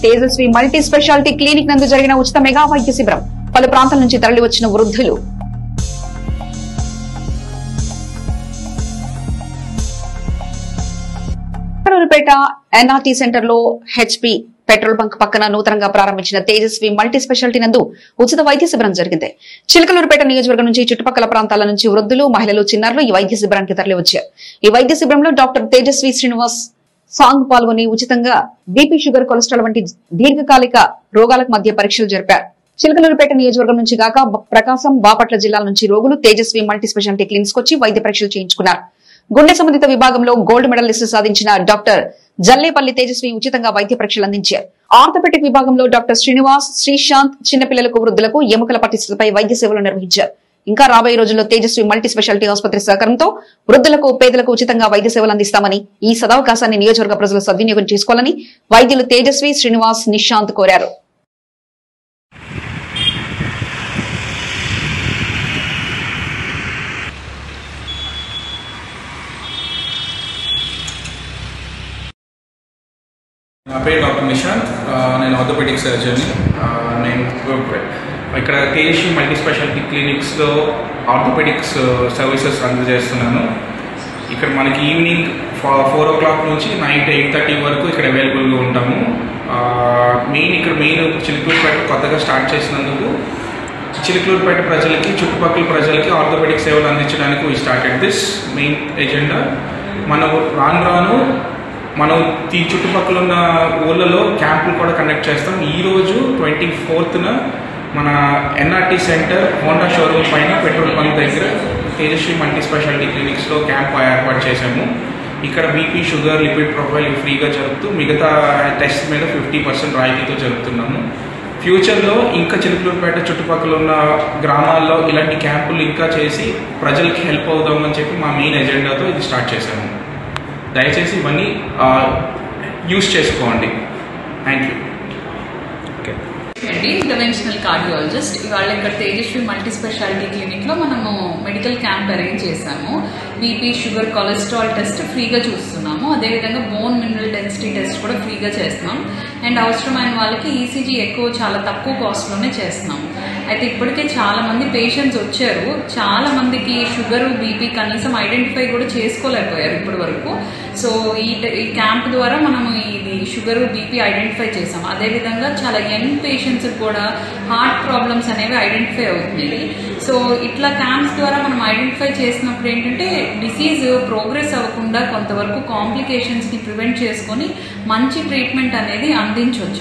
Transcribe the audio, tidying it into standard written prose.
Tejaswi multi speciality clinic నందు జరిగిన ఉచిత మెగా వైద్య శిబిరం. పలు ప్రాంతాల నుంచి తరలి వచ్చిన వృద్ధులు. చిలకలూరిపేట ఎన్ఆర్టీ సెంటర్ లో హెచ్పీ పెట్రోల్ బంక్ పక్కన నూతనంగా ప్రారంభించిన తేజస్వి మల్టీ స్పెషాలిటీ నందు ఉచిత వైద్య శిబిరం జరిగింది. చిలకలూరిపేట నియోజకవర్గం నుంచి చుట్టుపక్కల ప్రాంతాల నుంచి వృద్ధులు, మహిళలు, చిన్నారులు ఈ వైద్య శిబిరానికి తరలి వచ్చారు. ఈ వైద్య శిబిరంలో డాక్టర్ తేజస్వి శ్రీనివాస్ సాంగ్ పాల్గొని ఉచితంగా బీపీ, షుగర్, కొలెస్ట్రాల్ వంటి దీర్ఘకాలిక రోగాలకు మధ్య పరీక్షలు జరిపారు. చిలకలూరిపేట నియోజకవర్గం నుంచి కాక ప్రకాశం, బాపట్ల జిల్లాల నుంచి రోగులు తేజస్వి మల్టీ స్పెషాలిటీ క్లినిక్స్ వచ్చి వైద్య పరీక్షలు చేయించుకున్నారు. గుండె సంబంధిత విభాగంలో గోల్డ్ మెడలిస్ట్ సాధించిన డాక్టర్ జల్లేపల్లి తేజస్వి ఉచితంగా వైద్య పరీక్షలు అందించారు. ఆర్థోపెటిక్ విభాగంలో డాక్టర్ శ్రీనివాస్, శ్రీశాంత్ చిన్నపిల్లలకు, వృద్ధులకు ఎముకల పటిష్టతపై వైద్య సేవలు నిర్వహించారు. ఇంకా రాబోయే రోజుల్లో తేజస్వి మల్టీ స్పెషాలిటీ ఆసుపత్రి సహకారంతో వృద్ధులకు, పేదలకు ఉచితంగా వైద్య సేవలు అందిస్తామని, ఈ సదవకాశాన్ని నియోజకవర్గ ప్రజలు సద్వినియోగం చేసుకోవాలని వైద్యులు తేజస్వి, శ్రీనివాస్, నిశాంత్ కోరారు. నా పేరు డాక్టర్ నిశాంత్. నేను ఆర్థోపెడిక్ సర్జన్. నేను ఇక్కడ తేజస్వి మల్టీ స్పెషాలిటీ క్లినిక్స్లో ఆర్థోపెడిక్స్ సర్వీసెస్ అందజేస్తున్నాను. ఇక్కడ మనకి ఈవినింగ్ 4 o'clock నుంచి నైట్ 8:30 వరకు ఇక్కడ అవైలబుల్గా ఉంటాము. మెయిన్ చిలకలూరిపేట కొత్తగా స్టార్ట్ చేసినందుకు చిలకలూరిపేట ప్రజలకి, చుట్టుపక్కల ప్రజలకి ఆర్థోపెడిక్ సేవలు అందించడానికి we started this main agenda. మనం రాను మనం ఈ చుట్టుపక్కల ఉన్న ఊళ్ళలో క్యాంపులు కూడా కండక్ట్ చేస్తాం. ఈరోజు 24th మన ఎన్ఆర్టీ సెంటర్ హోండా షోరూమ్ పైన పెట్రోల్ బంక్ దగ్గర తేజస్వి మల్టీ స్పెషాలిటీ క్లినిక్స్లో క్యాంప్ ఏర్పాటు చేశాము. ఇక్కడ బీపీ, షుగర్, లిపిడ్ ప్రొఫైల్ ఫ్రీగా జరుపుతూ మిగతా టెస్ట్ మీద 50% రాయితీతో జరుపుతున్నాము. ఫ్యూచర్లో ఇంకా చిలకలూరిపేట చుట్టుపక్కల ఉన్న గ్రామాల్లో ఇలాంటి క్యాంపులు ఇంకా చేసి ప్రజలకి హెల్ప్ అవుదామని చెప్పి మా మెయిన్ ఎజెండాతో ఇది స్టార్ట్ చేశాము. దయచేసి ఇవన్నీ యూజ్ చేసుకోండి. Thank you. Interventional cardiologist. ఇవాళ ఇక్కడ తేజస్వి మల్టీ స్పెషాలిటీ క్లినిక్లో మనము మెడికల్ క్యాంప్ అరేంజ్ చేశాము. బీపీ, షుగర్, కొలెస్ట్రాల్ టెస్ట్ ఫ్రీగా చూస్తున్నాము. అదేవిధంగా బోన్ మినరల్ డెన్సిటీ టెస్ట్ కూడా ఫ్రీగా చేస్తున్నాం. అండ్ అవసరమైన వాళ్ళకి ఈసీజీ చాలా తక్కువ కాస్ట్లోనే చేస్తున్నాం. అయితే ఇప్పటికే చాలా మంది పేషెంట్స్ వచ్చారు. చాలా మందికి షుగర్, బీపీ కనీసం ఐడెంటిఫై కూడా చేసుకోలేకపోయారు ఇప్పటి వరకు. సో ఈ క్యాంప్ ద్వారా మనము ఇది షుగర్, బీపీ ఐడెంటిఫై చేసాం. అదేవిధంగా చాలా యంగ్ పేషెంట్స్ కూడా హార్ట్ ప్రాబ్లమ్స్ అనేవి ఐడెంటిఫై అవుతున్నాయి. సో ఇట్లా క్యాంప్స్ ద్వారా మనం ఐడెంటిఫై చేసినప్పుడు ఏంటంటే డిసీజ్ ప్రోగ్రెస్ అవ్వకుండా కొంతవరకు కాంప్లికేషన్స్ని ప్రివెంట్ చేసుకొని మంచి ట్రీట్మెంట్ అనేది అందించవచ్చు.